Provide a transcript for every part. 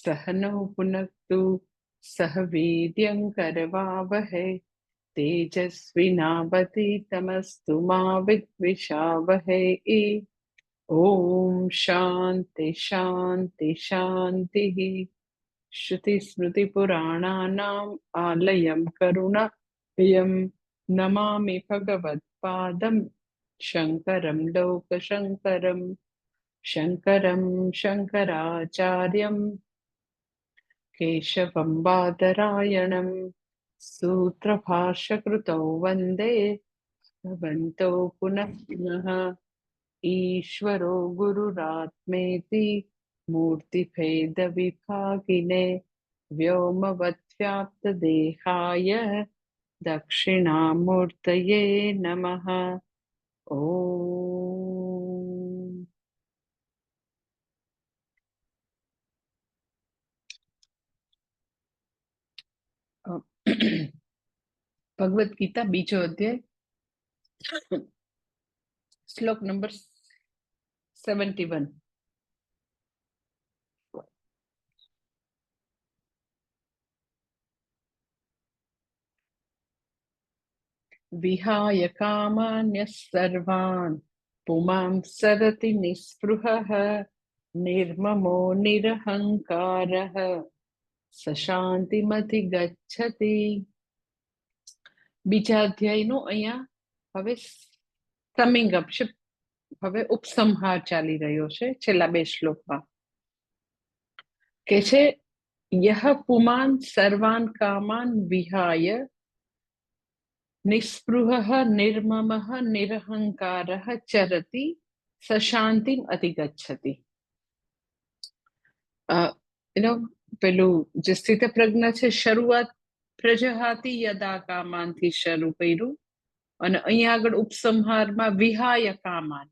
सहनौ पुनक्तु सह वीर्यं करवावहै तेजस्विनावतीतमस्तु मा विद्विषावहै। ओम शांति शांति शांतिः। श्रुतिस्मृतिपुराणानाम् आलयं करुणालयं नमामि भगवत्पादं शङ्करं लोकशङ्करं। शङ्करं शङ्कराचार्यं केशवं बादरायणं सूत्रभाष्यकृतौ वन्दे भगवन्तौ पुनः पुनः। ईश्वरो गुरुरात्मेति मूर्तिभेदविभागिने व्योमवद्व्याप्तदेहाय दक्षिणामूर्तये नमः। ओम। भगवत गीता बीजो अध्याय श्लोक नंबर 71। विहाय कामान्यः सर्वान् पुमां सरति निःस्पृहः निर्ममो निरहङ्कारः स शान्तिमधिगच्छति। બીજા અધ્યાયનો અહીંયા હવે સમિંગ અપ છે, હવે ઉપસંહાર ચાલી રહ્યો છે છેલ્લા બે શ્લોકમાં કે છે યહ પુમાન સર્વાન કામાન વિહાય નિસ્પૃહઃ નિર્મમઃ નિરહંકારઃ ચરતિ સ શાંતિમ અધિગચ્છતિ. પેલું જે સ્થિત પ્રજ્ઞ છે શરૂઆત પ્રજહાતી યદા કામાનથી શરૂ કર્યું અને અહીંયા આગળ ઉપસંહારમાં વિહાય કામાન.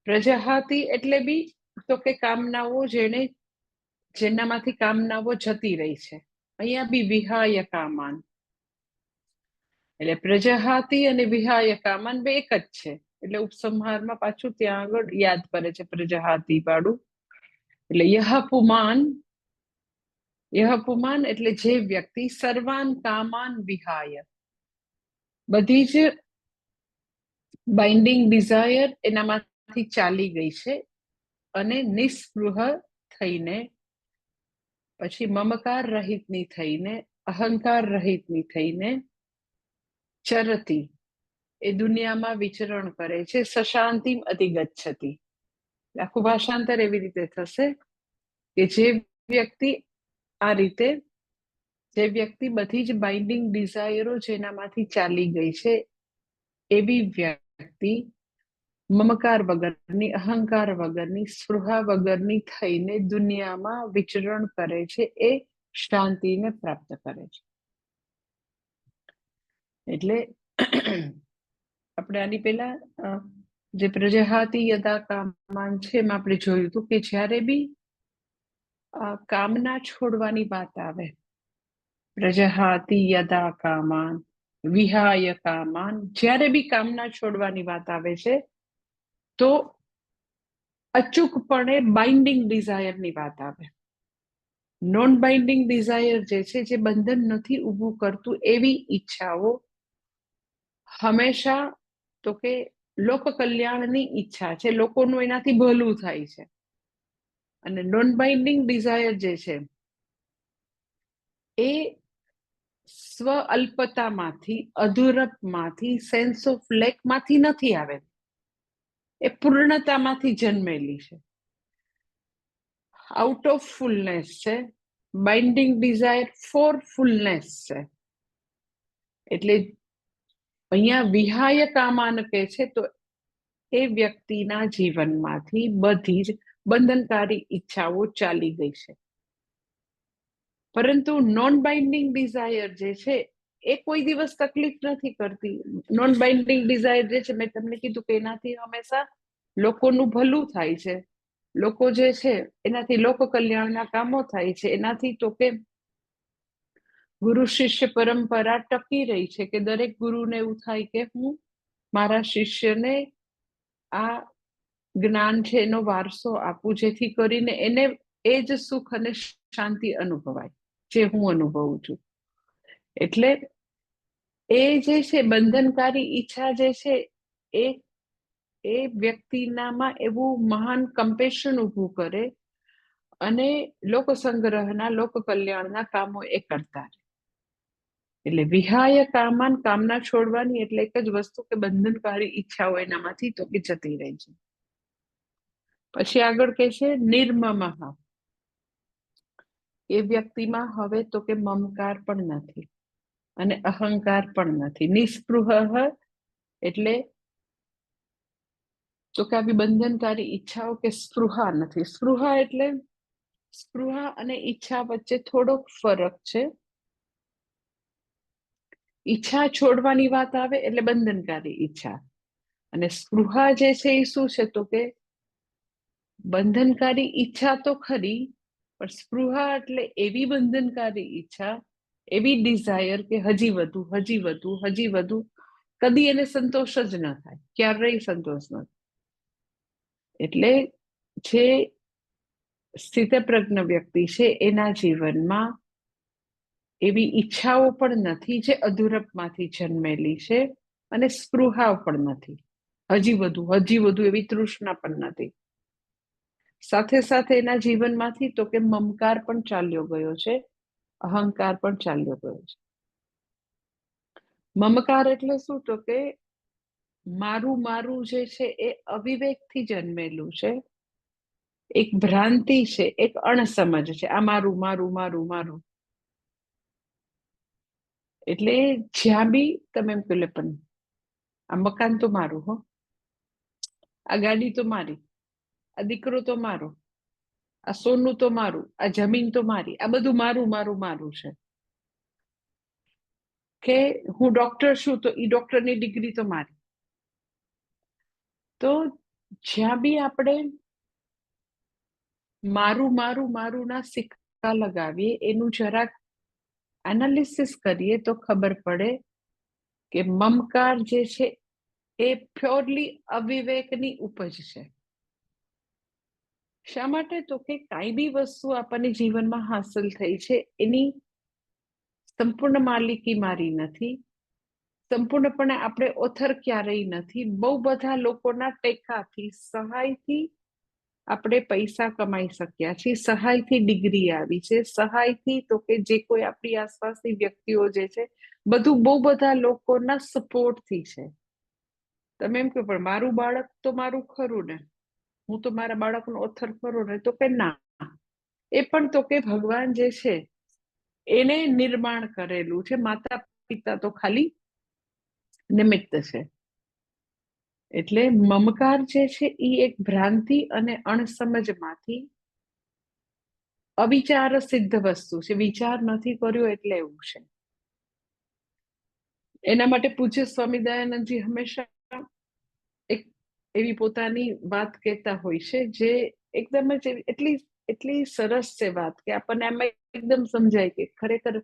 પ્રજહાતી એટલે બી તો કે કામનાઓ જેનામાંથી કામનાઓ જતી રહી છે. અહીંયા બી વિહાય કામાન એટલે પ્રજહાતી અને વિહાય કામાન બે એક જ છે. એટલે ઉપસંહારમાં પાછું ત્યાં આગળ યાદ કરે છે પ્રજહાતી વાળું. એટલે યહ પુમાન એટલે જે વ્યક્તિ સર્વાન કામાન વિહાય બધી જ બાઇન્ડિંગ ડિઝાયર એનામાંથી ચાલી ગઈ છે અને નિસ્પૃહ થઈને પછી મમકાર રહિતની થઈને અહંકાર રહિતની થઈને ચરતી એ દુનિયામાં વિચરણ કરે છે. સશાંતિમ અધિગચ્છતિ. આખું ભાષાંતર એવી રીતે થશે કે જે વ્યક્તિ આ રીતે જે વ્યક્તિ બધી જ બાઇન્ડિંગ ડિઝાયરો જેનામાંથી ચાલી ગઈ છે એવી વ્યક્તિ મમકાર વગરની અહંકાર વગરની સ્પૃહા વગરની થઈને દુનિયામાં વિચરણ કરે છે એ શાંતિને પ્રાપ્ત કરે છે. એટલે આપણે આની પહેલા જે પ્રજહાતી યદા કામાન છે એમાં આપણે જોયું હતું કે જ્યારે બી કામના છોડવાની વાત આવે, પ્રજહાતી યદા કામાન વિહાય કામાન, જ્યારે બી કામના છોડવાની વાત આવે છે તો અચૂકપણે બાઇન્ડિંગ ડિઝાયરની વાત આવે. નોન બાઇન્ડિંગ ડિઝાયર જે છે, જે બંધન નથી ઊભું કરતું એવી ઈચ્છાઓ હંમેશા તો કે લોક કલ્યાણની ઈચ્છા છે, લોકોનું એનાથી ભલું થાય છે. અને નોન બાઇન્ડિંગ ડિઝાયર જે છે એ સ્વ અલ્પતામાંથી, અધૂરપમાંથી, સેન્સ ઓફ લેકમાંથી નથી આવે, એ પૂર્ણતામાંથી જન્મેલી છે, આઉટ ઓફ ફૂલનેસ છે. બાઇન્ડિંગ ડિઝાયર ફોર ફૂલનેસ છે. એટલે અહીંયા વિહાય કામાન કે છે તો એ વ્યક્તિના જીવનમાંથી બધી જ બંધનકારી ઈચ્છાઓ ચાલી ગઈ છે. પરંતુ નોન બાઇન્ડિંગ ડિઝાયર જે છે એ કોઈ દિવસ તકલીફ નથી કરતી. નોન બાઇન્ડિંગ ડિઝાયર જે છે, મેં તમને કીધું કે એનાથી હંમેશા લોકોનું ભલું થાય છે, લોકો જે છે એનાથી લોક કલ્યાણના કામો થાય છે. એનાથી તો કે ગુરુ શિષ્ય પરંપરા ટકી રહી છે કે દરેક ગુરુને એવું થાય કે હું મારા શિષ્યને આ જ્ઞાન છે એનો વારસો આપું, જેથી કરીને એને એ જ સુખ અને શાંતિ અનુભવાય જે હું અનુભવું છું. એટલે એ જે છે બંધનકારી ઈચ્છા જે છે એ એ વ્યક્તિનામાં એવું મહાન કમ્પેશન ઊભું કરે અને લોક સંગ્રહના લોક કલ્યાણના કામો એ કરતા રહે. એટલે વિહાય કામાન, કામના છોડવાની એટલે એક જ વસ્તુ કે બંધનકારી ઈચ્છાઓ એનામાંથી તો કે જતી રહે છે. પછી આગળ કે છે નિર્મમઃ, એ વ્યક્તિમાં હવે તો કે મમકાર પણ નથી અને અહંકાર પણ નથી. નિસ્પૃહ એટલે તો કે આવી બંધનકારી ઈચ્છાઓ કે સ્પૃહા નથી. સ્પૃહા એટલે સ્પૃહા અને ઈચ્છા વચ્ચે થોડોક ફરક છે. ઈચ્છા છોડવાની વાત આવે એટલે બંધનકારી ઈચ્છા, અને સ્પૃહા જે છે એ શું છે તો કે બંધનકારી ઈચ્છા તો ખરી, પણ સ્પૃહા એટલે એવી બંધનકારી ઈચ્છા, એવી ડિઝાયર કે હજી વધુ, હજી વધુ, હજી વધુ, કદી એને સંતોષ જ ન થાય, ક્યારેય સંતોષ ન થાય. એટલે જે સ્થિતપ્રજ્ઞ વ્યક્તિ છે એના જીવનમાં એવી ઈચ્છાઓ પણ નથી જે અધૂરપમાંથી જન્મેલી છે, અને સ્પૃહા પણ નથી, હજી વધુ, હજી વધુ એવી તૃષ્ણા પણ નથી. સાથે સાથે એના જીવનમાંથી તો કે મમકાર પણ ચાલ્યો ગયો છે, અહંકાર પણ ચાલ્યો ગયો છે. મમકાર એટલે શું તો કે મારું મારું જે છે એ અવિવેકથી જન્મેલું છે, એક ભ્રાંતિ છે, એક અણસમજ છે. આ મારું મારું મારું મારું. એટલે જ્યાં બી તમે એમ કહો પણ આ મકાન તો મારું, હો, આ ગાડી તો મારી, આ દીકરો તો મારો, આ સોનું તો મારું, આ જમીન તો મારી, આ બધું મારું મારું મારું છે. કે હું ડોક્ટર છું તો એ ડોક્ટરની ડિગ્રી તો મારી. તો જ્યાં બી આપણે મારું મારું મારું ના સિક્કા લગાવીએ, એનું જરાક એનાલિસિસ કરીએ તો ખબર પડે કે મમકાર જે છે એ પ્યોરલી અવિવેકની ઉપજ છે. શા માટે તો કે કાંઈ બી વસ્તુ આપણને જીવનમાં હાંસલ થઈ છે એની સંપૂર્ણ માલિકી મારી નથી, સંપૂર્ણપણે આપણે ઓથર ક્યારેય નથી. બહુ બધા લોકોના ટેકાથી, સહાયથી આપણે પૈસા કમાઈ શક્યા છીએ, સહાયથી ડિગ્રી આવી છે, સહાયથી તો કે જે કોઈ આપણી આસપાસની વ્યક્તિઓ જે છે, બધું બહુ બધા લોકોના સપોર્ટથી છે. તમે એમ કહો પણ મારું બાળક તો મારું ખરું ને, હું તો મારા બાળકનો ઓથર ખરો ને, તો કે ના, એ પણ તો કે ભગવાન જે છે એને નિર્માણ કરેલું છે, માતા પિતા તો ખાલી નિમિત્ત છે. એટલે મમકાર જે છે એ એક ભ્રાંતિ અને અણસમજમાંથી અવિચાર સિદ્ધ વસ્તુ છે. વિચાર નથી કર્યો એટલે એવું છે. એના માટે પૂજ્ય સ્વામી દયાનંદજી હંમેશા એક એવી પોતાની વાત કહેતા હોય છે જે એકદમ જ એટલી એટલી સરસ છે વાત કે આપણને આમાં એકદમ સમજાય કે ખરેખર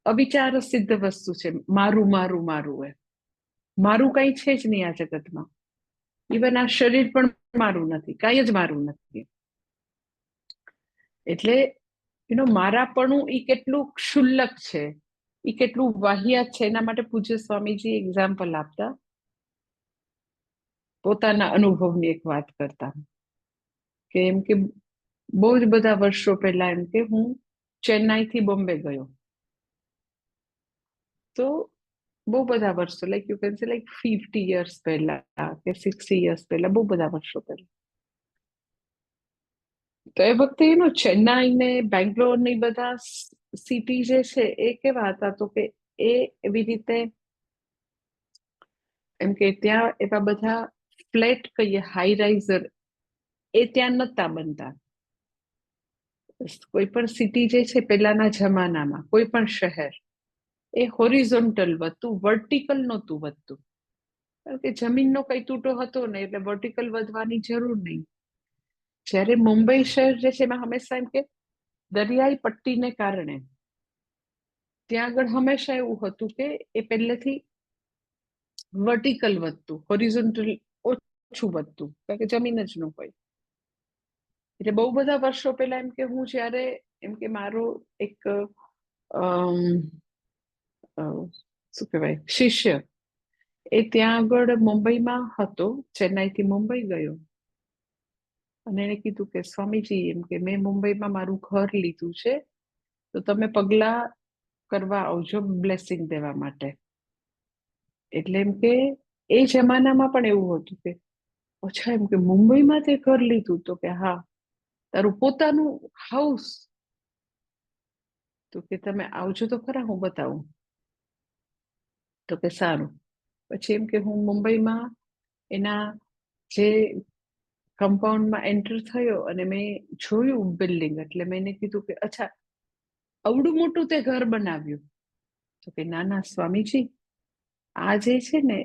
અવિચાર સિદ્ધ વસ્તુ છે મારું મારું મારું. એ મારું કઈ છે જ નહીં આ જગતમાં. ઇવન આ શરીર પણ મારું નથી, કઈ જ મારું નથી. એટલે મારાપણું એ કેટલું ક્ષુલ્લક છે, એ કેટલું વાહિયાત છે. એના માટે પૂજ્ય સ્વામીજી એક્ઝામ્પલ આપતા, પોતાના અનુભવની એક વાત કરતા કે એમ કે બહુ જ બધા વર્ષો પહેલા એમ કે હું ચેન્નાઈથી બોમ્બે ગયો. તો બહુ બધા વર્ષો, like you can say like 50 years પહેલા કે 60 યર્સ પહેલા, બહુ બધા વર્ષો પહેલા. તો એ વખતે ચેન્નાઈ ને બેંગ્લોર ની બધા સિટી જે છે એ કેવા હતા તો કે એ એવી રીતે એમ કે ત્યાં એવા બધા ફ્લેટ કહીએ હાઈ રાઇઝર એ ત્યાં નતા બનતા. કોઈ પણ સિટી જે છે પેલાના જમાનામાં, કોઈ પણ શહેર એ હોરિઝોન્ટલ વધતું, વર્ટિકલ નહોતું વધતું. કારણ કે જમીનનો કઈ તૂટો હતો ને એટલે વર્ટિકલ વધવાની જરૂર નહીં. જ્યારે મુંબઈ શહેર જે છે એમાં હંમેશા એમ કે દરિયાઈ પટ્ટીને કારણે ત્યાં આગળ હંમેશા એવું હતું કે એ પહેલેથી વર્ટિકલ વધતું, હોરિઝોન્ટલ ઓછું વધતું, કારણ કે જમીન જ ન હોય. એટલે બહુ બધા વર્ષો પહેલા એમ કે હું જ્યારે એમ કે મારો એક શું કહેવાય શિષ્ય એ ત્યાં આગળ મુંબઈમાં હતો, ચેન્નાઈથી મુંબઈ ગયો અને એને કીધું કે સ્વામીજી એમ કે મેં મુંબઈમાં મારું ઘર લીધું છે, તો તમે પગલા કરવા આવજો બ્લેસિંગ દેવા માટે. એટલે એમ કે એ જમાનામાં પણ એવું હતું કે અચ્છા એમ કે મુંબઈમાં તે ઘર લીધું, તો કે હા તારું પોતાનું હાઉસ, તો કે તમે આવજો તો ખરા હું બતાવું. તો કે સારું. પછી એમ કે હું મુંબઈમાં એના જે કમ્પાઉન્ડમાં એન્ટર થયો અને મેં જોયું બિલ્ડિંગ, એટલે મેં એને કીધું કે અચ્છા આવડું મોટું તે ઘર બનાવ્યું? તો કે ના ના સ્વામીજી, આ જે છે ને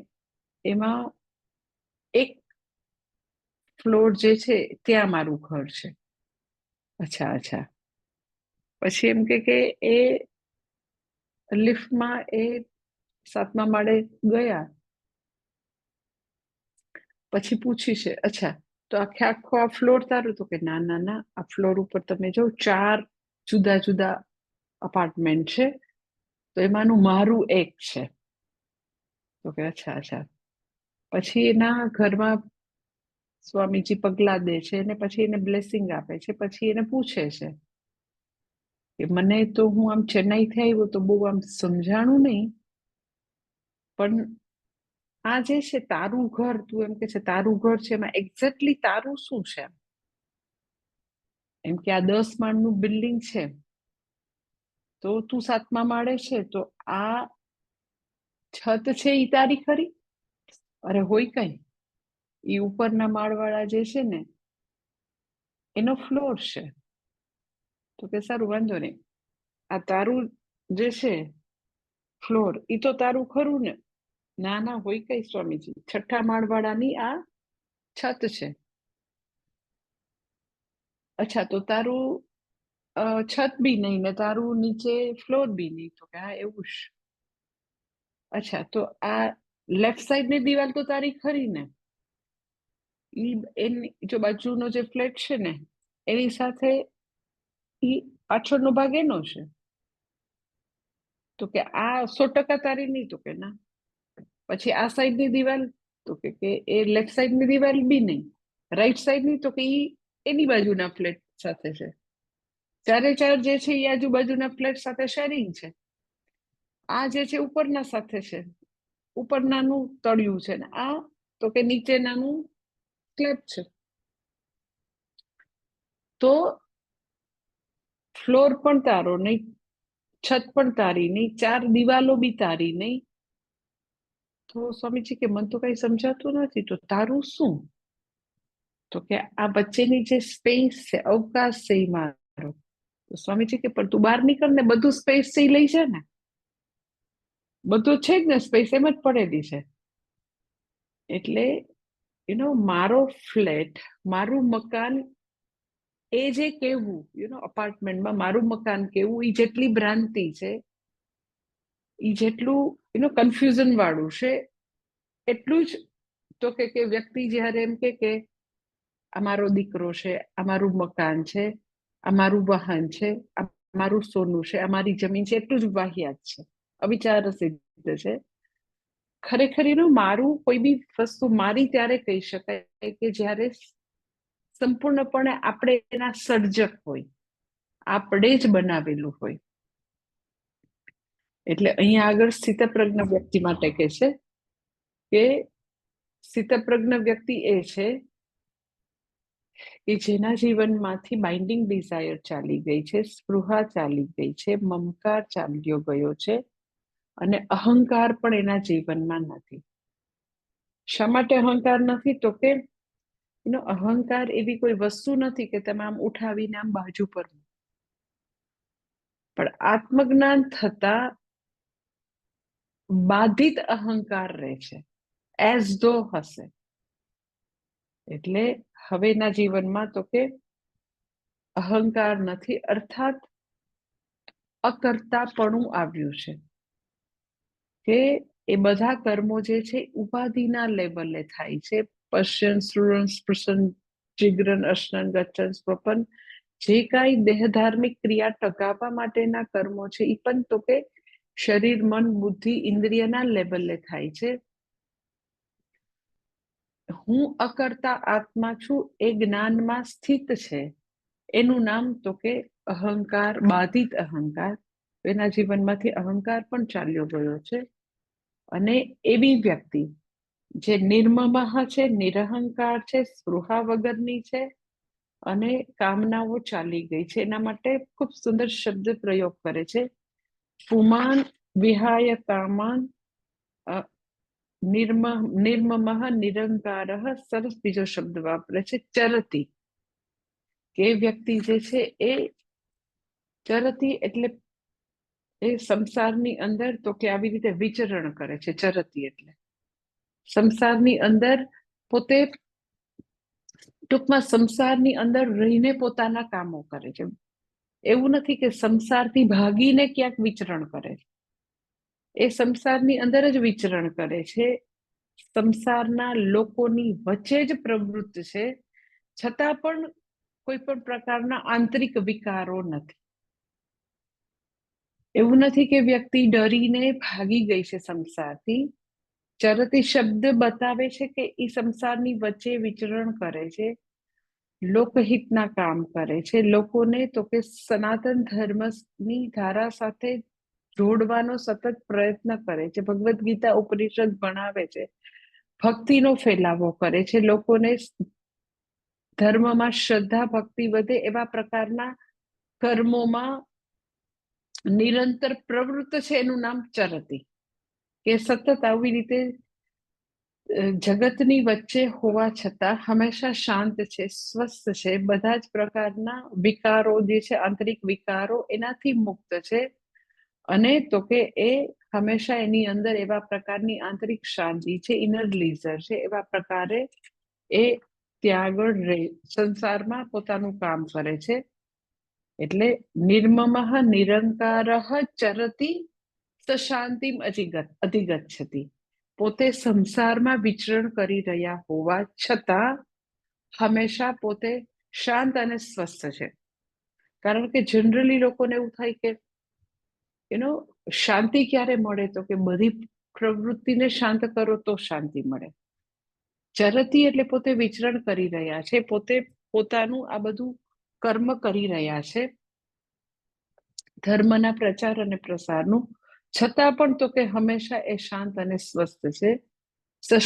એમાં એક ફ્લોર જે છે ત્યાં મારું ઘર છે. અચ્છા અચ્છા. પછી એમ કે એ લિફ્ટમાં એ 7મા માળે ગયા, પછી પૂછ્યું છે અચ્છા તો આખે આખો આ ફ્લોર તારું? તો કે ના ના ના, આ ફ્લોર ઉપર તમે જો 4 જુદા જુદા અપાર્ટમેન્ટ છે, તો એમાંનું મારું એક છે. તો કે અચ્છા અચ્છા. પછી એના ઘરમાં સ્વામીજી પગલા દે છે અને પછી એને બ્લેસિંગ આપે છે. પછી એને પૂછે છે કે મને તો હું આમ ચેન્નાઈથી આવ્યો તો બહુ આમ સમજાણું નહીં, પણ આ જે છે તારું ઘર, તું એમ કે છે તારું ઘર છે, એમાં એક્ઝેક્ટલી તારું શું છે? એમ કે આ 10 માળનું બિલ્ડિંગ છે, તો તું 7મા માળે છે, તો આ છત છે ઈ તારી ખરી? અરે હોય કઈ, ઈ ઉપરના માળવાળા જે છે ને એનો ફ્લોર છે. તો કે સારું વાંધો નહીં, આ તારું જે છે ફ્લોર ઈ તો તારું ખરું ને? ના ના હોય કઈ સ્વામીજી, 6ઠા માળવાળાની આ છત છે. અચ્છા તો તારું છત બી નહીં ને તારું નીચે ફ્લોર બી નહીં? તો કે હા એવું જ. અચ્છા તો આ લેફ્ટ સાઈડની દિવાલ તો તારી ખરી ને? ઈ એની જો બાજુનો જે ફ્લેટ છે ને એની સાથે ઈ પાછળનો ભાગ એનો છે. તો કે આ 100% તારી નહીં? તો કે ના. પછી આ સાઈડની દિવાલ? તો કે એ લેફ્ટ સાઈડની દિવાલ બી નહીં. રાઈટ સાઈડની? તો કે ઈ એની બાજુના ફ્લેટ સાથે છે. ચારે ચાર જે છે એ આજુબાજુના ફ્લેટ સાથે શેરિંગ છે. આ જે છે ઉપરના સાથે છે, ઉપર નાનું તળિયું છે ને આ તો કે નીચે નાનું સ્લેબ છે. તો ફ્લોર પણ તારો નહીં, છત પણ તારી નહીં, 4 દિવાલો બી તારી નહીં. તો સ્વામીજી કે મને તો કઈ સમજાતું નથી, તો તારું શું? તો કે આ વચ્ચેની જે સ્પેસ છે, અવકાશ છે એ મારો. તો સ્વામીજી કે પણ તું બહાર નીકળ ને, બધું સ્પેસ છે લઈ છે ને, બધું છે જ ને, સ્પેસ એમ જ પડેલી છે. એટલે મારો ફ્લેટ, મારું મકાન, એ જે કેવું અપાર્ટમેન્ટમાં મારું મકાન કેવું, એ જેટલી ભ્રાંતિ છે, એ જેટલું કન્ફ્યુઝન વાળું છે, એટલું જ તો કે વ્યક્તિ જ્યારે એમ કે આ મારો દીકરો છે, આ મારું મકાન છે, આ મારું વાહન છે, આ મારું સોનું છે, આ મારી જમીન છે, એટલું જ વાહિયાત છે, અવિચાર સિદ્ધ છે. ખરેખર મારું કોઈ બી વસ્તુ મારી ત્યારે કહી શકાય કે જ્યારે સંપૂર્ણપણે આપણે એના સર્જક હોય, આપણે જ બનાવેલું હોય. એટલે અહીંયા આગળ સ્થિતપ્રજ્ઞ વ્યક્તિ માટે કહે છે કે સ્થિતપ્રજ્ઞ વ્યક્તિ એ છે કે જેના જીવનમાંથી બાઇન્ડિંગ ડિઝાયર ચાલી ગઈ છે, સ્પૃહા ચાલી ગઈ છે, મમકાર ચાલ્યો ગયો છે અને અહંકાર પણ એના જીવનમાં નથી. શા માટે અહંકાર નથી? તો કે અહંકાર એવી કોઈ વસ્તુ નથી કે તમે આમ ઉઠાવીને આમ બાજુ પર, પણ આત્મજ્ઞાન થતા બાધિત અહંકાર રહે છે, એઝ ધો હશે. એટલે હવેના જીવનમાં તો કે અહંકાર નથી, અર્થાત અકર્તાપણું આવ્યું છે કે એ બધા કર્મો જે છે ઉપાધિના લેવલે થાય છે. પશ્યન, શ્રુવણ, સ્પૃશન, જીગ્રન અશ્નન ગચ્છન સ્વપન, જે કાંઈ દેહધાર્મિક ક્રિયા ટકાવવા માટેના કર્મો છે એ પણ તો કે શરીર, મન, બુદ્ધિ, ઇન્દ્રિયના લેવલે થાય છે. હું અકર્તા આત્મા છું એ જ્ઞાનમાં સ્થિત છે. એનું નામ તો કે અહંકાર, બાધિત અહંકાર. એના જીવનમાંથી અહંકાર પણ ચાલ્યો ગયો છે. અને એવી વ્યક્તિ જે નિર્મમઃ છે, નિરહંકાર છે, સ્પૃહા વગરની છે અને કામનાઓ ચાલી ગઈ છે. એના માટે ખૂબ સુંદર શબ્દ પ્રયોગ કરે છે. પુમાન વિહાય કામાન નિર્મમઃ નિરંકારઃ. સરસ બીજો શબ્દ વાપરે છે, ચરતી. કે વ્યક્તિ જે છે એ ચરતી એટલે એ સંસારની અંદર તો કે આવી રીતે વિચરણ કરે છે. ચરતી એટલે સંસારની અંદર પોતે ટૂંકમાં સંસારની અંદર રહીને પોતાના કામો કરે છે. એવું નથી કે સંસારથી ભાગીને ક્યાંક વિચરણ કરે છે. એ સંસારની અંદર જ વિચરણ કરે છે. સંસારના લોકોની વચ્ચે જ પ્રવૃત્ત છે, છતાં પણ કોઈ પણ પ્રકારના આંતરિક વિકારો નથી. એવું નથી કે વ્યક્તિ ડરીને ભાગી ગઈ છે સંસારથી. ચરતી શબ્દ બતાવે છે કે એ સંસારની વચ્ચે વિચરણ કરે છે, લોકહિતના કામ કરે છે, લોકોને તો કે સનાતન ધર્મની ધારા સાથે જોડવાનો સતત પ્રયત્ન કરે છે. ભગવદ્ ગીતા ઉપનિષદ ભણાવે છે, ભક્તિનો ફેલાવો કરે છે, લોકોને ધર્મમાં શ્રદ્ધા ભક્તિ વધે એવા પ્રકારના કર્મોમાં નિરંતર પ્રવૃત્ત છે. એનું નામ ચરતી. કે સતત આવી રીતે જગતની વચ્ચે હોવા છતાં હંમેશા શાંત છે, સ્વસ્થ છે, બધા જ પ્રકારના વિકારો જે છે, આંતરિક વિકારો, એનાથી મુક્ત છે. અને તો કે એ હંમેશા એની અંદર એવા પ્રકારની આંતરિક શાંતિ છે, ઇનર લીઝર છે. એવા પ્રકારે એ ત્યાં આગળ સંસારમાં પોતાનું કામ કરે છે. એટલે નિર્મમઃ નિરંકારઃ ચરતી શાંતિમ અધિગચ્છતિ. પોતે સંસારમાં વિચરણ કરી રહ્યા હોવા છતાં હંમેશા પોતે શાંત અને સ્વસ્થ છે. કારણ કે જનરલી લોકોને એવું થાય કે શાંતિ ક્યારે મળે, તો કે બધી પ્રવૃત્તિને શાંત કરો તો શાંતિ મળે. ચરતી એટલે પોતે વિચરણ કરી રહ્યા છે, પોતે પોતાનું આ બધું કર્મ કરી રહ્યા છે ધર્મના પ્રચાર અને પ્રસારનું, છતાં પણ તો કે હંમેશા એ શાંત અને સ્વસ્થ છે.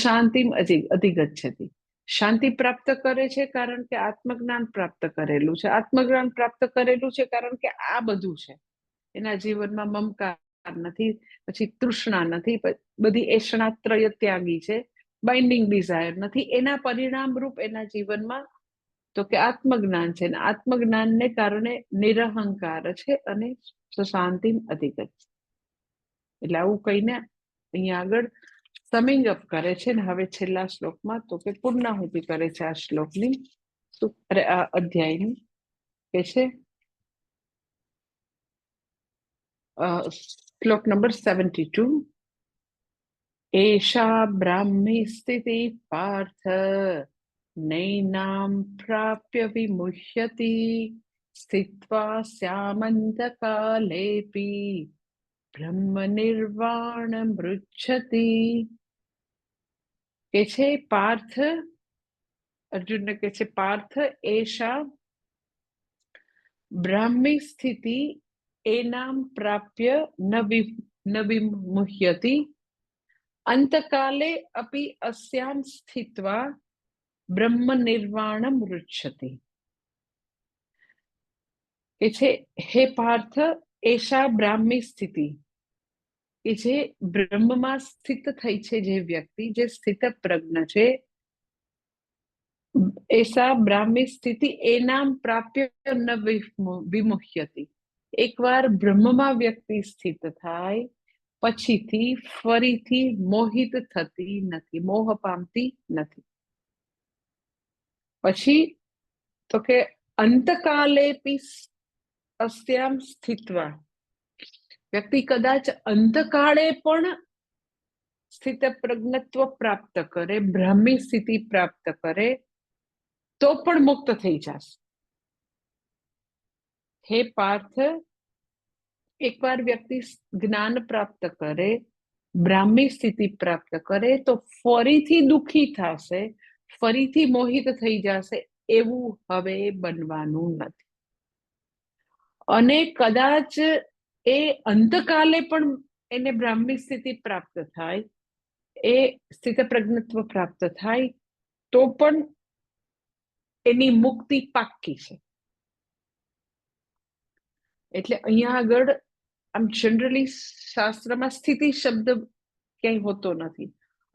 શાંતિમ અધિગચ્છતિ. શાંતિ પ્રાપ્ત કરે છે કારણ કે આત્મજ્ઞાન પ્રાપ્ત કરેલું છે. આત્મજ્ઞાન પ્રાપ્ત કરેલું છે કારણ કે આ બધું છે. એના જીવનમાં મમકાર નથી, પછી તૃષ્ણા નથી, બધી એષણાત્રય ત્યાગી છે, બાઇન્ડિંગ ડિઝાયર નથી. એના પરિણામ રૂપ એના જીવનમાં તો કે આત્મજ્ઞાન છે. આત્મજ્ઞાનને કારણે નિરહંકાર છે અને શાંતિ અધિગત. એટલે આવું કહીને અહીંયા આગળ સમિંગ અપ કરે છે. ને હવે છેલ્લા શ્લોકમાં તો કે પૂર્ણાહુતિ કરે છે આ શ્લોકની, આ અધ્યાયની. કે છે શ્લોક નંબર 72. એષા બ્રાહ્મી સ્થિતિ પાર્થ નૈનામ પ્રાપ્ય વિમુહ્યતિ સ્થિત્વા સ્યામંતકાલેપી બ્રહ્મ નિર્વાણ મૃચ્છતિ. કે છે પાર્થ, અર્જુનને કે છે પાર્થ એષા બ્રાહ્મી સ્થિતિ એનામ પ્રાપ્ય ન વિમુહ્યતિ અંતકાલે અપી અસ્યામ સ્થિત્વા બ્રહ્મ નિર્વાણમ મૃચ્છતિ. કે છે હે પાર્થ, એષા બ્રાહ્મી સ્થિતિ, કે જે બ્રહ્મમાં સ્થિત થઈ છે જે વ્યક્તિ, જે સ્થિત પ્રજ્ઞ છે, એષા બ્રાહ્મી સ્થિતિ એનામ પ્રાપ્ય ન વિમુહ્યતિ. એકવાર બ્રહ્મમાં વ્યક્તિ સ્થિત થાય પછીથી ફરીથી મોહિત થતી નથી, મોહ પામતી નથી. પછી તો કે અંતકાલે અસ્યામ સ્થિત્વા, વ્યક્તિ કદાચ અંતકાળે પણ સ્થિત પ્રજ્ઞત્વ પ્રાપ્ત કરે, બ્રાહ્મી સ્થિતિ પ્રાપ્ત કરે, તો પણ મુક્ત થઈ જશે. હે પાર્થ, એકવાર વ્યક્તિ જ્ઞાન પ્રાપ્ત કરે, બ્રાહ્મી સ્થિતિ પ્રાપ્ત કરે, તો ફરીથી દુઃખી થશે, ફરીથી મોહિત થઈ જશે એવું હવે બનવાનું નથી. અને કદાચ એ અંતકાલે પણ એને બ્રાહ્મી સ્થિતિ પ્રાપ્ત થાય, એ સ્થિત પ્રજ્ઞત્વ પ્રાપ્ત થાય, તો પણ એની મુક્તિ પાક્કી છે. એટલે અહીંયા આગળ આમ જનરલી શાસ્ત્રમાં સ્થિતિ શબ્દ ક્યાંય હોતો નથી.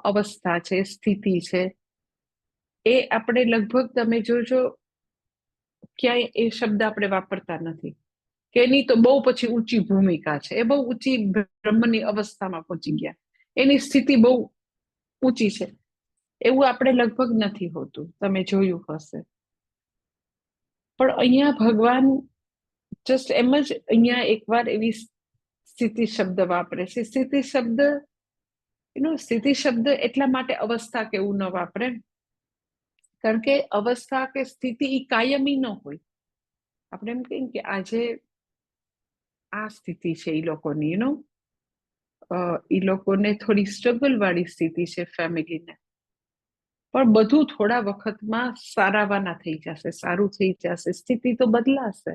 અવસ્થા છે, સ્થિતિ છે, એ આપણે લગભગ તમે જોજો ક્યાંય એ શબ્દ આપણે વાપરતા નથી. કે એની તો બહુ પછી ઊંચી ભૂમિકા છે, એ બહુ ઊંચી બ્રહ્મની અવસ્થામાં પહોંચી ગયા, એની સ્થિતિ બહુ ઊંચી છે, એવું આપણે લગભગ નથી હોતું. તમે જોયું હશે. પણ અહીંયા ભગવાન જસ્ટ એમ જ અહીંયા એકવાર એવી સ્થિતિ શબ્દ વાપરે છે. સ્થિતિ શબ્દ સ્થિતિ શબ્દ એટલા માટે અવસ્થા કે એવું ન વાપરે, કારણ કે અવસ્થા કે સ્થિતિ એ કાયમી ન હોય. આપણે એમ કહીએ કે આજે આ સ્થિતિ છે એ લોકોની, એ લોકોને થોડી સ્ટ્રગલ વાળી સ્થિતિ છે ફેમિલીને, પણ બધું થોડા વખતમાં સારાવાના થઈ જશે, સારું થઈ જશે, સ્થિતિ તો બદલાશે.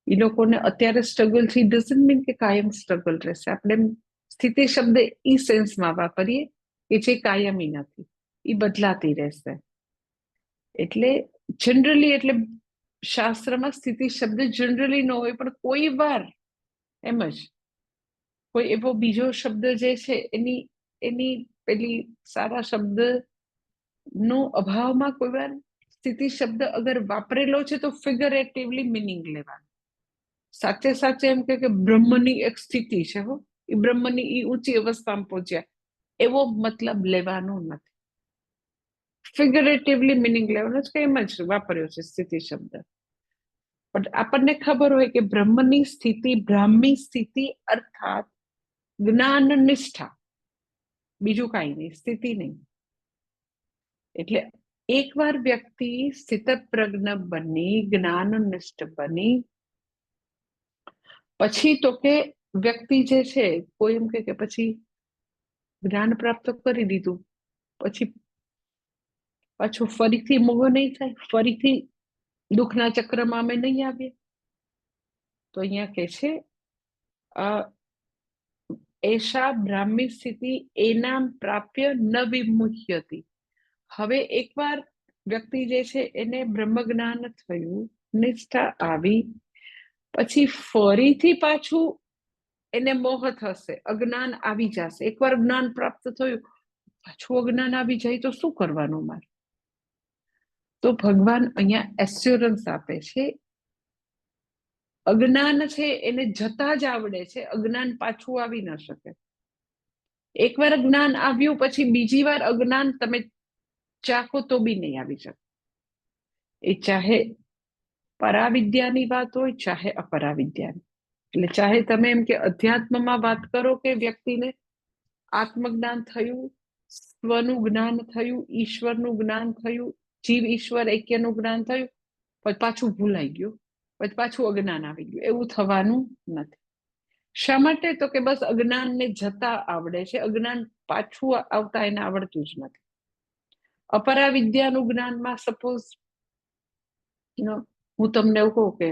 એ લોકોને અત્યારે સ્ટ્રગલ છે, ડઝન્ટ મીન કે કાયમ સ્ટ્રગલ રહેશે. આપણે સ્થિતિ શબ્દ ઈ સેન્સમાં વાપરીએ કે જે કાયમી નથી, એ બદલાતી રહેશે. એટલે જનરલી, એટલે શાસ્ત્રમાં સ્થિતિ શબ્દ જનરલી ન હોય, પણ કોઈ વાર એમ જ કોઈ એવો બીજો શબ્દ જે છે એની પેલી સારા શબ્દ નો અભાવમાં કોઈ વાર સ્થિતિ શબ્દ અગર વાપરેલો છે તો ફિગરેટિવલી મિનિંગ લેવાનું. સાચે સાચે એમ કે બ્રહ્મની એક સ્થિતિ છે, એ બ્રહ્મની એ ઊંચી અવસ્થામાં પહોંચ્યા એવો મતલબ લેવાનો નથી. ફિગરેટિવલી મિનિંગ લેવાનો છે, એમ જ વાપર્યો છે સ્થિતિ શબ્દ. પણ આપણને ખબર હોય કે બ્રહ્મની સ્થિતિ, બ્રાહ્મી સ્થિતિ અર્થાત જ્ઞાન નિષ્ઠા, બીજું કાંઈ નહીં, સ્થિતિ નહીં. એટલે એકવાર વ્યક્તિ સ્થિત પ્રજ્ઞ બની, જ્ઞાન નિષ્ઠ બની, પછી તો કે વ્યક્તિ જે છે, કોઈ એમ કે પછી જ્ઞાન પ્રાપ્ત કરી દીધું પછી પાછું ફરીથી મોહ નહીં થાય, ફરીથી દુઃખના ચક્રમાં અમે નહીં આવીએ. તો અહીંયા કે છે એશા બ્રાહ્મી સ્થિતિ એનામ પ્રાપ્ય ન વિમુહ્યતિ. હવે એકવાર વ્યક્તિ જે છે એને બ્રહ્મ જ્ઞાન થયું, નિષ્ઠા આવી, પછી ફરીથી પાછું એને મોહ થશે, અજ્ઞાન આવી જશે. એકવાર જ્ઞાન પ્રાપ્ત થયું, પાછું અજ્ઞાન આવી જાય તો શું કરવાનું મારે? તો ભગવાન અહીંયા એસ્યોરન્સ આપે છે, અજ્ઞાન છે એને જતા જ આવડે છે, અજ્ઞાન પાછું આવી ન શકે. એકવાર જ્ઞાન આવ્યું પછી બીજી વાર અજ્ઞાન તમે ચાહો તો બી નહીં આવી શકે. એ ચાહે પરાવિદ્યાની વાત હોય, ચાહે અપરાવિદ્યાની. એટલે ચાહે તમે એમ કે અધ્યાત્મમાં વાત કરો કે વ્યક્તિને આત્મજ્ઞાન થયું, સ્વનું જ્ઞાન થયું, ઈશ્વરનું જ્ઞાન થયું, જીવ ઈશ્વર એક્યનું જ્ઞાન થયું, પછી પાછું ભૂલાઈ ગયું, પછી પાછું અજ્ઞાન આવી ગયું, એવું થવાનું નથી. શા માટે? તો કે બસ અજ્ઞાનને જતા આવડે છે, અજ્ઞાન પાછું આવતા એને આવડતું જ નથી. અપરાવિદ્યાનું જ્ઞાનમાં સપોઝ હું તમને એવું કહું કે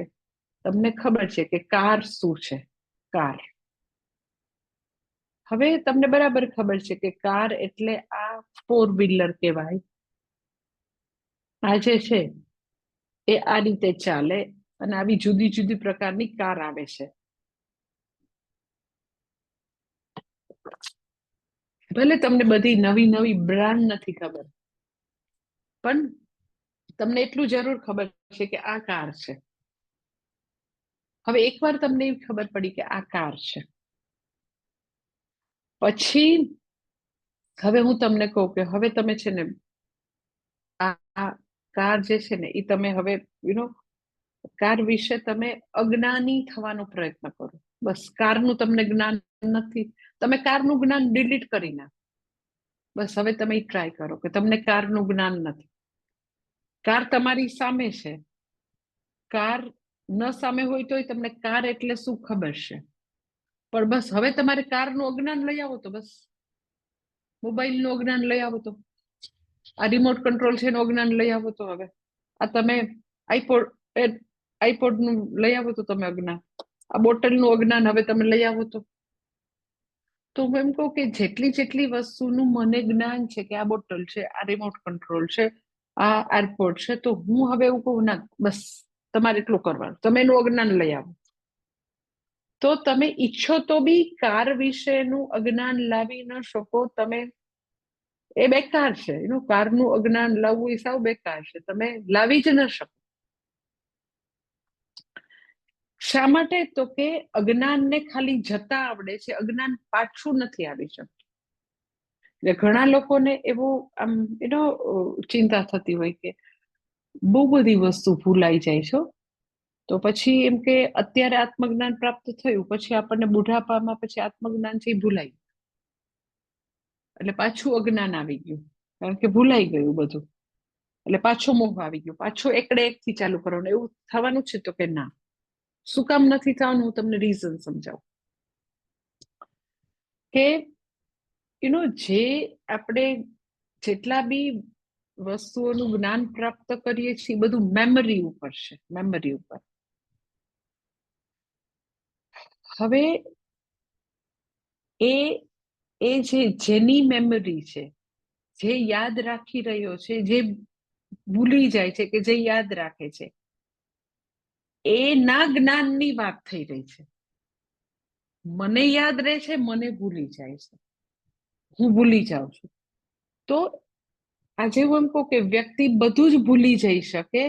તમને ખબર છે કે કાર શું છે, કાર. હવે તમને બરાબર ખબર છે કે કાર એટલે આ 4 વ્હીલર કહેવાય. આ જે છે એ આ રીતે ચાલે, અને આવી જુદી જુદી પ્રકારની કાર આવે છે. ભલે તમને બધી નવી નવી બ્રાન્ડ નથી ખબર, પણ તમને એટલું જરૂર ખબર છે કે આ કાર છે. હવે એકવાર તમને એવી ખબર પડી કે આ કાર છે, પછી હવે હું તમને કહું કે હવે તમે છે ને આ કાર જે છે ને એ તમે હવે કાર વિશે તમે અજ્ઞાની થવાનો પ્રયત્ન કરો. બસ કારનું તમને જ્ઞાન નથી, તમે કારનું જ્ઞાન ડિલીટ કરી નાખો. બસ હવે તમે ટ્રાય કરો કે તમને કારનું જ્ઞાન નથી. કાર તમારી સામે છે, કાર ન સામે હોય તોય તમને કાર એટલે શું ખબર છે, પણ બસ હવે તમારે કારનું અજ્ઞાન લઈ આવો તો બસ, મોબાઈલનું અજ્ઞાન લઈ આવો તો, આ રિમોટ કંટ્રોલ છે એનું અજ્ઞાન લઈ આવો તો, હવે આ તમે આઈપોડ નું લઈ આવો તો તમે અજ્ઞાન, આ બોટલનું અજ્ઞાન હવે તમે લઈ આવો તો હું એમ કહું કે જેટલી જેટલી વસ્તુનું મને જ્ઞાન છે કે આ બોટલ છે, આ રિમોટ કંટ્રોલ છે, આ એરપોર્ટ છે, તો હું હવે એવું કહું ના બસ તમારે એટલું કરવાનું, તમે એનું અજ્ઞાન લઈ આવો. તો તમે ઈચ્છો તો બી કાર વિશેનું અજ્ઞાન લાવી ન શકો તમે, એ બેકાર છે, એનું કારનું અજ્ઞાન લાવવું એ સાવ બેકાર છે, તમે લાવી જ ન શકો. શા માટે? તો કે અજ્ઞાનને ખાલી જતા આવડે છે, અજ્ઞાન પાછું નથી આવી શકતું. એટલે ઘણા લોકોને એવું આમ ચિંતા થતી હોય કે બહુ બધી વસ્તુ ભૂલાઈ જાય છે, તો પછી એમ કે અત્યારે આત્મજ્ઞાન પ્રાપ્ત થયું પછી આપણને બુઢાપામાં પછી આત્મજ્ઞાન છે ભૂલાઈ, એટલે પાછું અજ્ઞાન આવી ગયું, કારણ કે ભૂલાઈ ગયું બધું, એટલે પાછો મોહ આવી ગયો, પાછો એકડે એક થી ચાલુ કરવાનું, એવું થવાનું છે. તો કે ના, શું કામ નથી થવાનું? હું તમને રીઝન સમજાવું કે જે આપણે જેટલા બી વસ્તુઓનું જ્ઞાન પ્રાપ્ત કરીએ છીએ બધું મેમરી ઉપર છે, મેમરી ઉપર. હવે એ જેની મેમરી છે, જે યાદ રાખી રહ્યો છે, જે ભૂલી જાય છે કે જે યાદ રાખે છે, એના જ્ઞાનની વાત થઈ રહી છે. મને યાદ રહે છે, મને ભૂલી જાય છે, હું ભૂલી જાઉં છું. તો આજે હું એમ કહું કે વ્યક્તિ બધું જ ભૂલી જઈ શકે,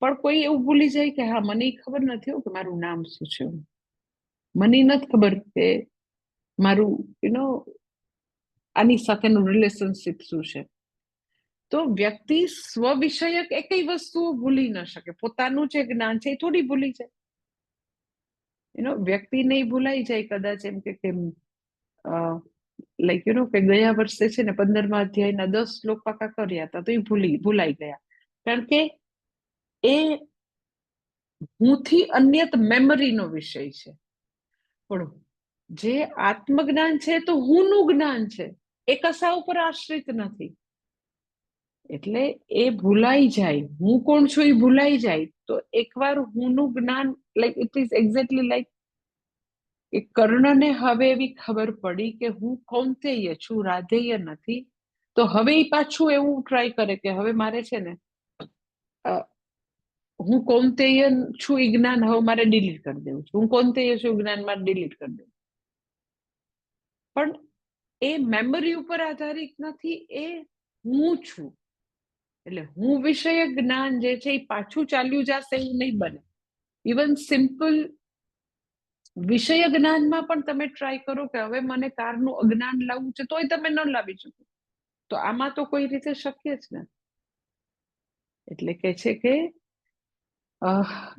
પણ કોઈ એવું ભૂલી જાય કે હા મને ખબર નથી કે મારું નામ શું છે, મને નથી ખબર કે મારું આની સાથેનું રિલેશનશિપ શું છે. તો વ્યક્તિ સ્વવિષયક એકઈ વસ્તુઓ ભૂલી ન શકે, પોતાનું જે જ્ઞાન છે એ થોડી ભૂલી જાય. વ્યક્તિ નહીં ભૂલાઈ જાય કદાચ એમ કે લાઈક કે ગયા વર્ષે છે ને 15મા અધ્યાયના 10 શ્લોક પાકા કર્યા હતા તો એ ભૂલાઈ ગયા, કારણ કે એ હુંથી અન્યત મેમરીનો વિષય છે. પણ જે આત્મજ્ઞાન છે તો હુંનું જ્ઞાન છે, એ કશા ઉપર આશ્રિત નથી, એટલે એ ભૂલાઈ જાય, હું કોણ છું એ ભૂલાઈ જાય. તો એકવાર હુંનું જ્ઞાન like it is exactly like એ કર્ણને હવે એવી ખબર પડી કે હું કૌંતેય છું, રાધેય નથી. તો હવે એ પાછું એવું ટ્રાય કરે કે હવે મારે છે ને હું કૌંતેય છું એ જ્ઞાન હવે મારે ડિલીટ કરી દેવું છે, હું કૌંતેય છું જ્ઞાન મારે ડિલીટ કરી દેવું. પણ એ મેમરી ઉપર આધારિત નથી, એ હું છું. એટલે હું વિષયક જ્ઞાન જે છે એ પાછું ચાલ્યું જશે એવું નહીં બને. ઇવન સિમ્પલ વિષય જ્ઞાનમાં પણ તમે ટ્રાય કરો કે હવે મને કારનું અજ્ઞાન લાવવું છે, તોય તમે ન લાવી શકો. તો આમાં તો કોઈ રીતે શક્ય જ નથી. એટલે કે છે કે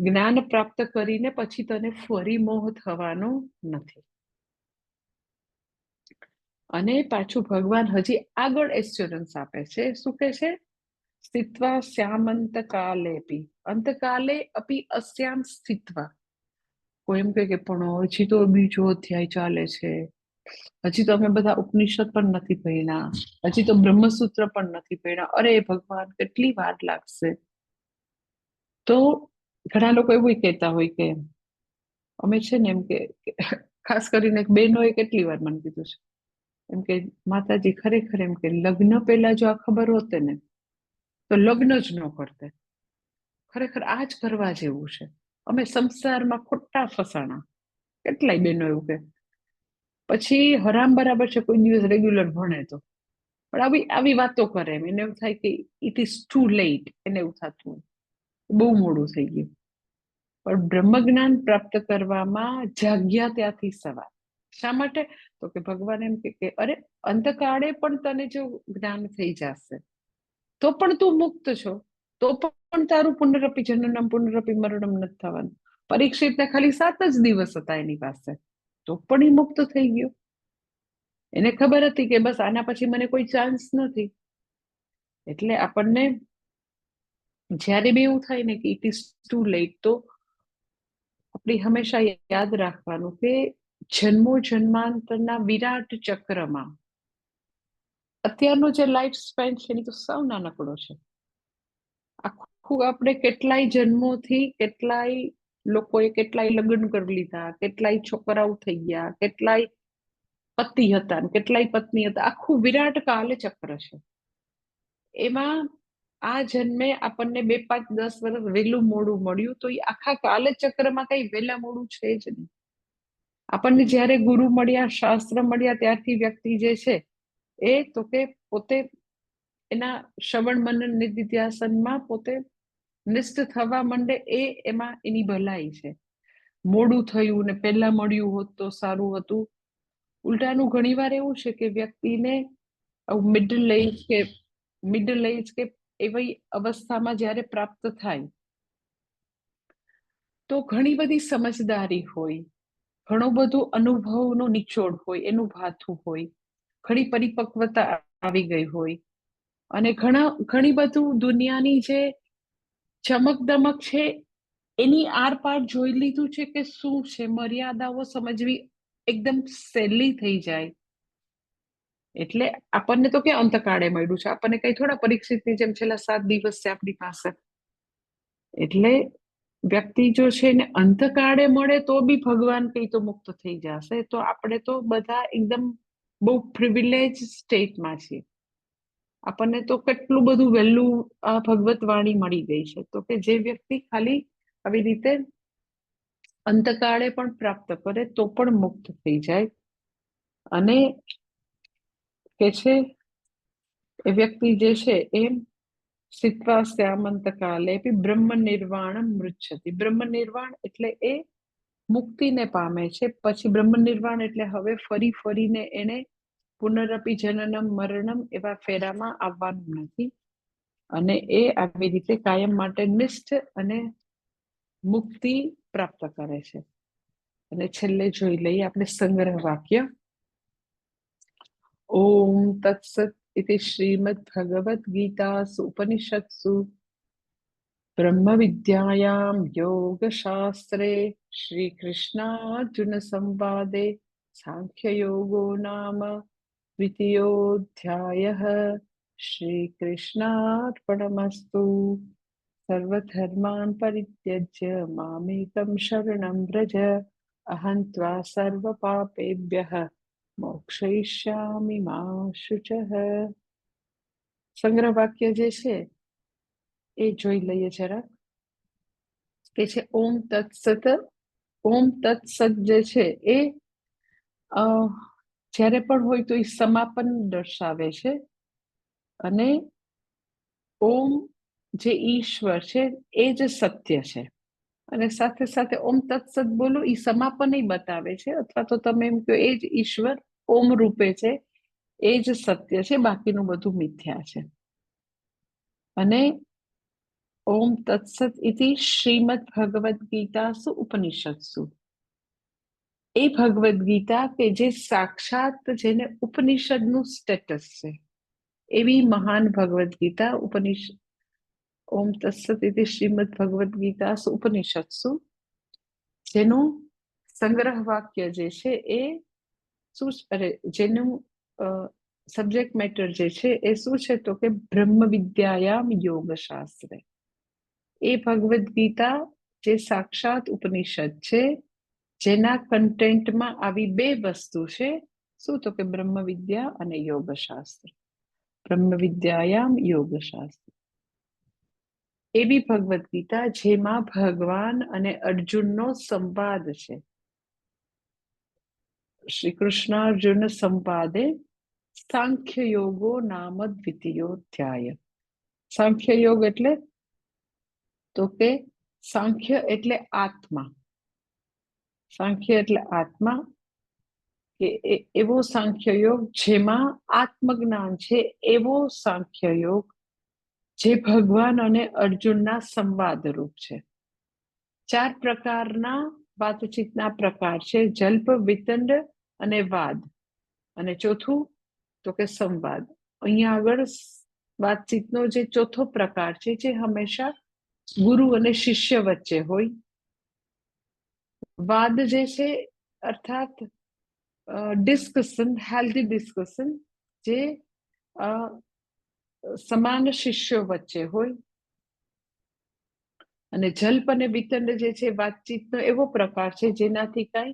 જ્ઞાન પ્રાપ્ત કરીને પછી તને ફરી મોહ થવાનો નથી. અને પાછું ભગવાન હજી આગળ એશ્યોરન્સ આપે છે, શું કે છે? સ્થિત્વા શ્યામંત કાલેપી અંતકાલે અપી અસ્યામ સ્થિત્વા. કોઈ એમ કે પણ હજી તો બીજો અધ્યાય ચાલે છે, હજી તો અમે બધા ઉપનિષદ પણ નથી ભણ્યા, હજી તો બ્રહ્મસૂત્ર પણ નથી ભણ્યા. અરે ભગવાન કેટલી વાર લાગશે? તો ઘણા લોકો એવું કહેતા હોય કે અમે છે ને એમ કે ખાસ કરીને બહેનોએ કેટલી વાર મને કીધું છે એમ કે માતાજી ખરેખર એમ કે લગ્ન પહેલા જો આ ખબર હોતે ને તો લગ્ન જ ન કરતે. ખરેખર આ જ કરવા જેવું છે, અમે સંસારમાં ખોટા ફસાણા. કેટલાય બહેનો એવું કે પછી હરામ બરાબર છે કોઈ દિવસ રેગ્યુલર ભણે તો, પણ આવી વાતો કરે એમ, એને એવું થાય કે ઇટ ઇઝ ટુ લેટ, એને એવું થતું બહુ મોડું થઈ ગયું. પણ બ્રહ્મજ્ઞાન પ્રાપ્ત કરવામાં જાગ્યા ત્યાંથી સવાર. શા માટે? તો કે ભગવાન એમ કે અરે અંતકાળે પણ તને જો જ્ઞાન થઈ જશે તો પણ તું મુક્ત છો, તો પણ તારું પુનરપી જનનમ પુનરપી મરણમ નથી થવાનું. પરીક્ષિતને ખાલી 7 જ દિવસ હતા એની પાસે, તો પણ એ મુક્ત થઈ ગયો. એને ખબર હતી કે બસ આના પછી મને કોઈ ચાન્સ નથી. એટલે આપણને જ્યારે બી એવું થાય ને કે ઇટ ઇઝ ટુ લેટ, તો આપણે હંમેશા યાદ રાખવાનું કે જન્મો જન્માંતરના વિરાટ ચક્રમાં અત્યારનો જે લાઈફ સ્પેન છે એની તો સાવ નાનકડો છે. આખું આપણે કેટલાય જન્મોથી કેટલાય લોકોએ કેટલાય લગ્ન કરી લીધા, કેટલાય છોકરાઓ થઈ ગયા, કેટલાય પતિ હતા ને કેટલાય પત્ની હતા, આખું વિરાટ કાલચક્ર છે. એમાં આ જન્મે આપણને 2, 5, 10 વર્ષ વહેલું મોડું મળ્યું, તો એ આખા કાલચક્રમાં કઈ વહેલા મોડું છે જ નહીં. આપણને જ્યારે ગુરુ મળ્યા, શાસ્ત્ર મળ્યા, ત્યારથી વ્યક્તિ જે છે એ તો કે પોતે એના શ્રવણ મનન નિધિધ્યાસનમાં પોતે નિષ્ઠ થવા માંડે, એમાં એની ભલાઈ છે. મોડું થયું ને પહેલા મળ્યું હોત તો સારું હતું. ઉલટાનું ઘણીવાર એવું છે કે વ્યક્તિને મિડલ એજ કે એવી અવસ્થામાં જ્યારે પ્રાપ્ત થાય તો ઘણી બધી સમજદારી હોય, ઘણો બધો અનુભવનો નિચોડ હોય, એનું ભાથું હોય, ઘણી પરિપક્વતા આવી ગઈ હોય, અને ઘણી બધું દુનિયાની જે ચમક દમક છે એની આર પાર જોઈ લીધું છે કે શું છે, મર્યાદાઓ સમજવી એકદમ સહેલી થઈ જાય. એટલે આપણને તો ક્યાં અંતકાળે મળ્યું છે, આપણને કઈ થોડા પરીક્ષિતની જેમ છેલ્લા 7 દિવસ છે આપણી પાસે. એટલે વ્યક્તિ જો છે ને અંતકાળે મળે તો બી ભગવાન કઈ તો મુક્ત થઈ જશે, તો આપણે તો બધા એકદમ બહુ પ્રિવિલેજ સ્ટેટમાં છીએ. આપણને તો કેટલું બધું વહેલું આ ભગવત વાણી મળી ગઈ છે, તો કે જે વ્યક્તિ ખાલી આવી રીતે અંતકાળે પણ પ્રાપ્ત કરે તો પણ મુક્ત થઈ જાય. અને કે છે એ વ્યક્તિ જે છે એ સ્થિત્વા સ્યામંતકાલે બ્રહ્મ નિર્વાણમ મૃચ્છતિ. બ્રહ્મ નિર્વાણ એટલે એ મુક્તિને પામે છે. પછી બ્રહ્મ નિર્વાણ એટલે હવે ફરી ફરીને એને પુનરપી જનનમ મરણમ એવા ફેરામાં આવવાનું નથી, અને એ આવી રીતે કાયમ માટે નિષ્ઠ અને મુક્તિ પ્રાપ્ત કરે છે. અને છેલ્લે જોઈ લઈએ આપણે સંગ્રહ વાક્ય. ઓમ તત્સત ઇતિ શ્રીમદ ભગવદ ગીતાસુ ઉપનિષત્સુ બ્રહ્મ વિદ્યાયામ યોગ શાસ્ત્રે શ્રી કૃષ્ણાર્જુન સંવાદે સાંખ્ય યોગો નામ દ્વિતીયોધ્યાયઃ. શ્રી કૃષ્ણાર્પણમસ્તુ. સર્વધર્માન પરિત્યજ્ય મામેકં શરણં વ્રજ. અહં ત્વા સર્વ પાપેભ્યઃ મોક્ષયિષ્યામિ મા શુચઃ. સંગ્રહ વાક્ય જે છે એ જોઈ લઈએ જરા. કે છે ઓમ તત્સત. ઓમ તત્સત જે છે એ જ્યારે પણ હોય તો એ સમાપન દર્શાવે છે, અને ઓમ જે ઈશ્વર છે એ જ સત્ય છે. અને સાથે સાથે ઓમ તત્સત બોલો એ સમાપન બતાવે છે, અથવા તો તમે એમ કહો એ જ ઈશ્વર ઓમ રૂપે છે, એ જ સત્ય છે, બાકીનું બધું મિથ્યા છે. અને ઓમ તત્સત ઇતિ શ્રીમદ ભગવદ ગીતાસુ ઉપનિષત્સુ. એ ભગવદ ગીતા કે જે સાક્ષાત જેને ઉપનિષદનું સ્ટેટસ છે એવી મહાન ભગવદ ગીતા ઉપનિષદ. ઓમ તત્સત ઇતિ શ્રીમદ ભગવદ ગીતાસુ ઉપનિષત્સુ, જેનું સંગ્રહ વાક્ય જે છે એ શું, જેનું સબ્જેક્ટ મેટર જે છે એ શું છે તો કે બ્રહ્મ વિદ્યાયામ યોગ શાસ્ત્રે. એ ભગવદ ગીતા જે સાક્ષાત ઉપનિષદ છે, જેના કન્ટેન્ટમાં આવી બે વસ્તુ છે. શું તો કે બ્રહ્મ વિદ્યા અને યોગ શાસ્ત્ર. બ્રહ્મ વિદ્યાયામ યોગ શાસ્ત્ર. એવી ભગવદ ગીતા જેમાં ભગવાન અને અર્જુનનો સંવાદ છે. શ્રી કૃષ્ણાર્જુન સંવાદે સાંખ્ય યોગો નામ દ્વિતીયોધ્યાય. સાંખ્ય યોગ એટલે તો કે સાંખ્ય એટલે આત્મા. સાંખ્ય એટલે આત્મા, કે એવો સાંખ્ય યોગ જેમાં આત્મજ્ઞાન છે, એવો સાંખ્ય યોગ જે ભગવાન અને અર્જુનના સંવાદ રૂપ છે. 4 પ્રકારના વાતચીતના પ્રકાર છે: જલ્પ, વિતંડ અને વાદ. અને ચોથું તો કે સંવાદ. અહીંયા આગળ વાતચીતનો જે ચોથો પ્રકાર છે જે હંમેશા ગુરુ અને શિષ્ય વચ્ચે હોય. વાદ જે છે અર્થાત ડિસ્કશન, હેલ્ધી ડિસ્કશન, જે સમાન શિષ્યો વચ્ચે હોય. અને જલ્પ અને વિતંડ જે છે વાતચીતનો એવો પ્રકાર છે જેનાથી કઈ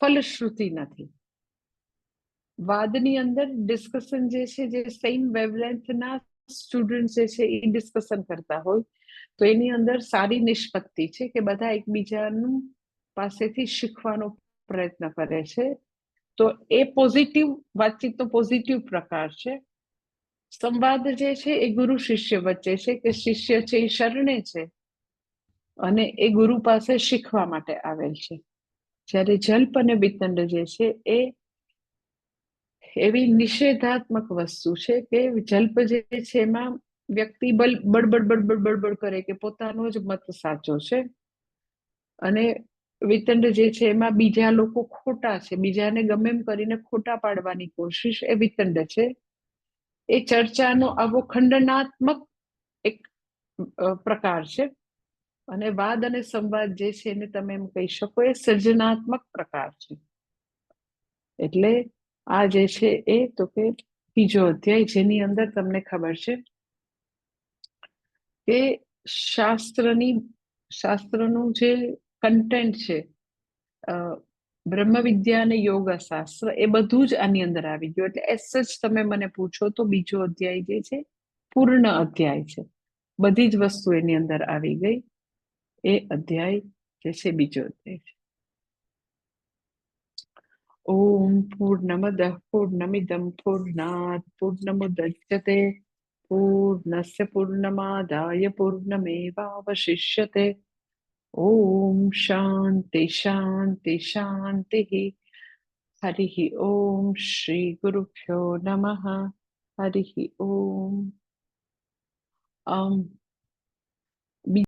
ફલશ્રુતિ નથી. વાદની અંદર ડિસ્કશન જે છે, જે સેમ વેવલેન્થના સ્ટુડન્ટ જે છે એ ડિસ્કશન કરતા હોય, તો એની અંદર સારી નિષ્પત્તિ છે કે બધા એકબીજાનું પાસેથી શીખવાનો પ્રયત્ન કરે છે. તો એ પોઝિટિવ વાતચીતનો પોઝિટિવ પ્રકાર છે. સંવાદ જે છે એ ગુરુ શિષ્ય વચ્ચે છે કે શિષ્ય છે એ શરણે છે અને એ ગુરુ પાસે શીખવા માટે આવેલ છે. જ્યારે જલ્પ અને વિતંડ જે છે એ એવી નિષેધાત્મક વસ્તુ છે કે જલ્પ જે છે એમાં વ્યક્તિ બળબડ બળબડ બળબડ કરે કે પોતાનો જ મત સાચો છે, અને વિતંડ જે છે એમાં બીજા લોકો ખોટા છે, બીજાને ગમે એમ કરીને ખોટા પાડવાની કોશિશ, એ વિતંડ છે. એ ચર્ચાનો આવો ખંડનાત્મક એક પ્રકાર છે. અને વાદ અને સંવાદ જે છે એને તમે એમ કહી શકો એ સર્જનાત્મક પ્રકાર છે. એટલે આ જે છે એ તો કે બીજો અધ્યાય, જેની અંદર તમને ખબર છે કે શાસ્ત્રનું જે કન્ટેન્ટ છે, બ્રહ્મ વિદ્યા અને યોગ શાસ્ત્ર, એ બધું જ આની અંદર આવી ગયું. એટલે એસ જ તમે મને પૂછો તો બીજો અધ્યાય જે છે પૂર્ણ અધ્યાય છે. બધી જ વસ્તુ એની અંદર આવી ગઈ. એ અધ્યાય જે છે બીજો અધ્યાય છે. ઓમ પૂર્ણમદ પૂર્ણમિદમ પૂર્ણાત પૂર્ણમુદચ્યતે પૂર્ણસ્ય પૂર્ણમાદાય પૂર્ણમેવાવશિષ્યતે. ઓમ શાંતિ શાંતિ શાંતિ. હરિ ઓમ શ્રી ગુરુભ્યો નમઃ. હરિ ઓમ.